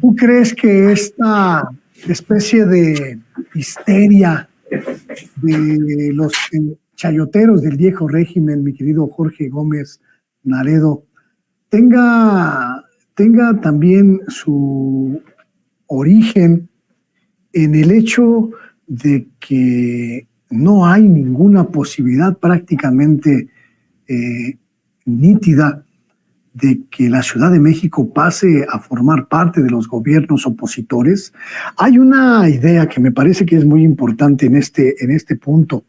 ¿Tú crees que esta especie de histeria de los chayoteros del viejo régimen, mi querido Jorge Gómez Naredo, tenga también su origen en el hecho de que no hay ninguna posibilidad prácticamente nítida de que la Ciudad de México pase a formar parte de los gobiernos opositores? Hay una idea que me parece que es muy importante en este punto.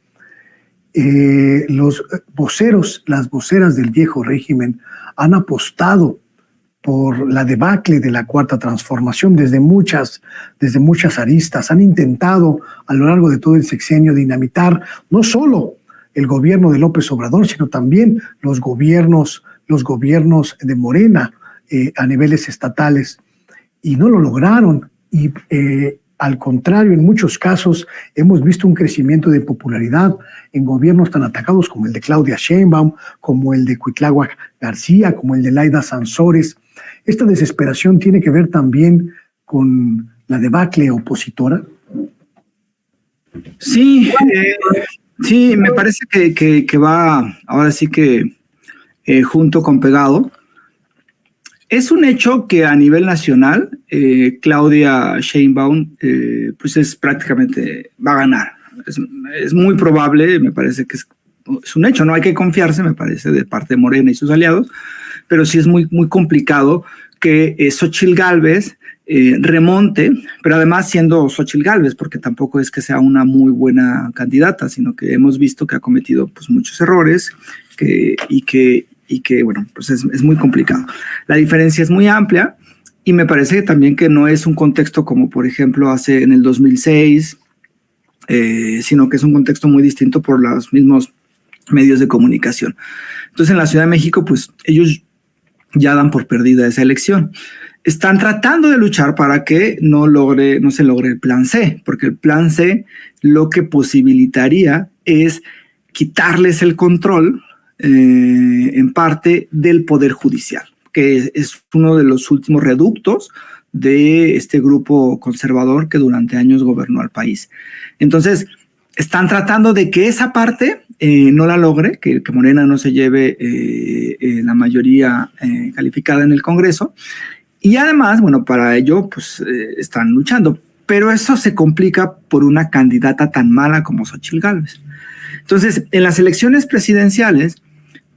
Los voceros, las voceras del viejo régimen han apostado por la debacle de la Cuarta Transformación desde muchas aristas. Han intentado a lo largo de todo el sexenio dinamitar no solo el gobierno de López Obrador, sino también los gobiernos de Morena a niveles estatales, y no lo lograron. Y al contrario, en muchos casos hemos visto un crecimiento de popularidad en gobiernos tan atacados como el de Claudia Sheinbaum, como el de Cuitláhuac García, como el de Laida Sansores. ¿Esta desesperación tiene que ver también con la debacle opositora? Sí, sí, me parece que va ahora sí que junto con pegado. Es un hecho que a nivel nacional Claudia Sheinbaum pues es prácticamente va a ganar. Es muy probable, me parece que es un hecho, no hay que confiarse, me parece, de parte de Morena y sus aliados, pero sí es muy, muy complicado que Xóchitl Gálvez remonte, pero además siendo Xóchitl Gálvez, porque tampoco es que sea una muy buena candidata, sino que hemos visto que ha cometido pues muchos errores y que bueno, pues es muy complicado. La diferencia es muy amplia y me parece también que no es un contexto como por ejemplo hace en el 2006, sino que es un contexto muy distinto por los mismos medios de comunicación. Entonces en la Ciudad de México pues ellos ya dan por perdida esa elección. Están tratando de luchar para que no se logre el plan C, porque el plan C lo que posibilitaría es quitarles el control en parte del Poder Judicial, que es uno de los últimos reductos de este grupo conservador que durante años gobernó al país. Entonces, están tratando de que esa parte no la logre, que Morena no se lleve la mayoría calificada en el Congreso. Y además, bueno, para ello, pues están luchando. Pero eso se complica por una candidata tan mala como Xóchitl Gálvez. Entonces, en las elecciones presidenciales,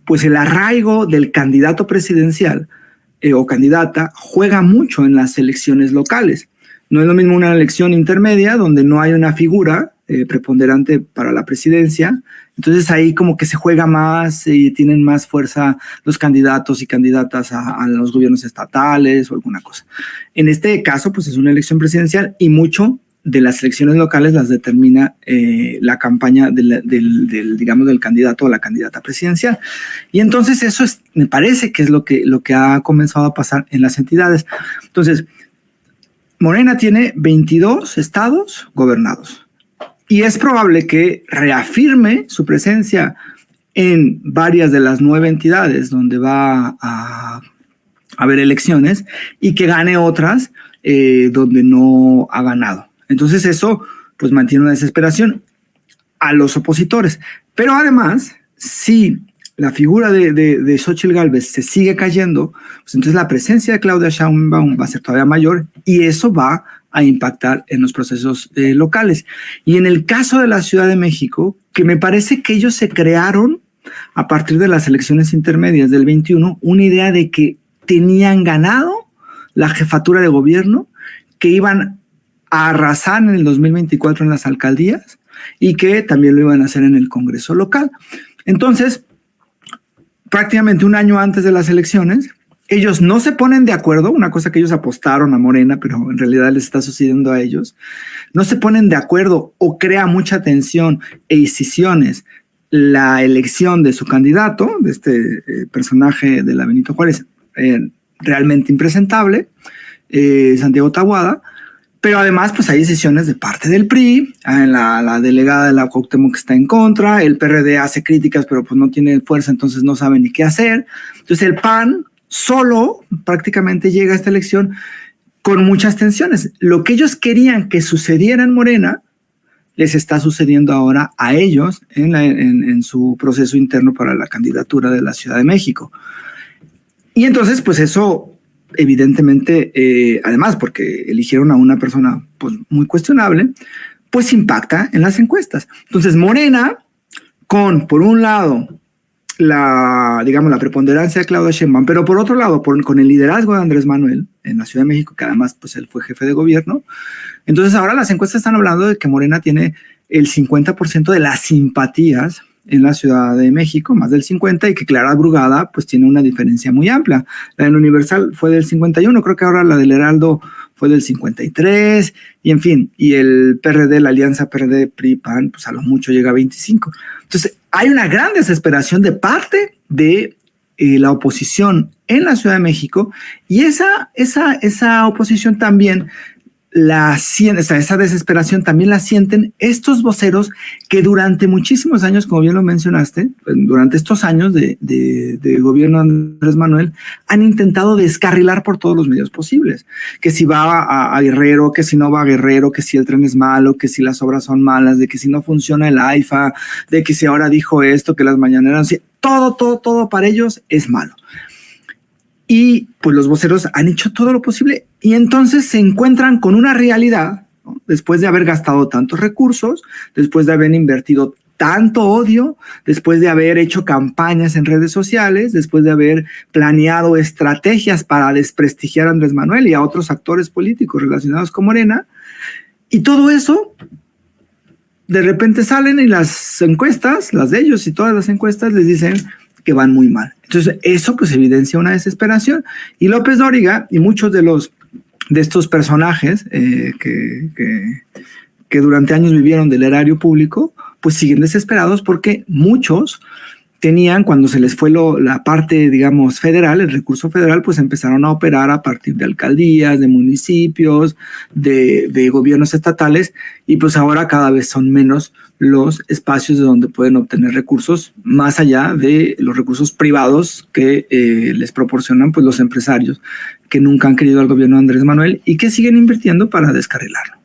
pues el arraigo del candidato presidencial o candidata juega mucho en las elecciones locales. No es lo mismo una elección intermedia donde no hay una figura preponderante para la presidencia. Entonces ahí como que se juega más y tienen más fuerza los candidatos y candidatas a los gobiernos estatales o alguna cosa. En este caso, pues es una elección presidencial y mucho de las elecciones locales las determina la campaña del candidato o la candidata presidencial. Y entonces eso me parece que es lo que ha comenzado a pasar en las entidades. Entonces, Morena tiene 22 estados gobernados y es probable que reafirme su presencia en varias de las 9 entidades donde va a haber elecciones y que gane otras donde no ha ganado. Entonces eso pues mantiene una desesperación a los opositores. Pero además, si la figura de Xóchitl Gálvez se sigue cayendo, pues entonces la presencia de Claudia Sheinbaum va a ser todavía mayor y eso va a impactar en los procesos locales. Y en el caso de la Ciudad de México, que me parece que ellos se crearon a partir de las elecciones intermedias del 21, una idea de que tenían ganado la jefatura de gobierno, que iban a arrasar en el 2024 en las alcaldías y que también lo iban a hacer en el Congreso local. Entonces, prácticamente un año antes de las elecciones, ellos no se ponen de acuerdo, una cosa que ellos apostaron a Morena, pero en realidad les está sucediendo a ellos, no se ponen de acuerdo o crea mucha tensión e escisiones la elección de su candidato, de este personaje de la Benito Juárez, realmente impresentable, Santiago Taboada, pero además pues hay decisiones de parte del PRI, la delegada de la Cuauhtémoc está en contra, el PRD hace críticas pero pues no tiene fuerza, entonces no sabe ni qué hacer. Entonces el PAN solo prácticamente llega a esta elección con muchas tensiones. Lo que ellos querían que sucediera en Morena les está sucediendo ahora a ellos en su proceso interno para la candidatura de la Ciudad de México. Y entonces, pues eso, evidentemente, además porque eligieron a una persona pues, muy cuestionable, pues impacta en las encuestas. Entonces, Morena, por un lado, la preponderancia de Claudia Sheinbaum, pero por otro lado, con el liderazgo de Andrés Manuel en la Ciudad de México, que además pues él fue jefe de gobierno. Entonces ahora las encuestas están hablando de que Morena tiene el 50% de las simpatías en la Ciudad de México, más del 50%, y que Clara Brugada pues tiene una diferencia muy amplia. La del Universal fue del 51%, creo que ahora la del Heraldo fue del 53%, y en fin, y el PRD, la alianza PRD-PRI-PAN, pues a lo mucho llega a 25%. Entonces hay una gran desesperación de parte de la oposición en la Ciudad de México, y esa oposición también esa desesperación también la sienten estos voceros que durante muchísimos años, como bien lo mencionaste, durante estos años de gobierno de Andrés Manuel, han intentado descarrilar por todos los medios posibles. Que si va a Guerrero, que si no va a Guerrero, que si el tren es malo, que si las obras son malas, de que si no funciona el AIFA, de que si ahora dijo esto, que las mañaneras, todo para ellos es malo. Y pues los voceros han hecho todo lo posible y entonces se encuentran con una realidad, ¿no? Después de haber gastado tantos recursos, después de haber invertido tanto odio, después de haber hecho campañas en redes sociales, después de haber planeado estrategias para desprestigiar a Andrés Manuel y a otros actores políticos relacionados con Morena, y todo eso de repente salen y las encuestas, las de ellos y todas las encuestas les dicen que van muy mal. Entonces eso pues evidencia una desesperación, y López Dóriga y muchos de estos personajes que durante años vivieron del erario público pues siguen desesperados porque muchos tenían, cuando se les fue la parte, digamos, federal, el recurso federal, pues empezaron a operar a partir de alcaldías, de municipios, de gobiernos estatales, y pues ahora cada vez son menos los espacios de donde pueden obtener recursos, más allá de los recursos privados que les proporcionan pues los empresarios que nunca han querido al gobierno de Andrés Manuel y que siguen invirtiendo para descarrilarlo.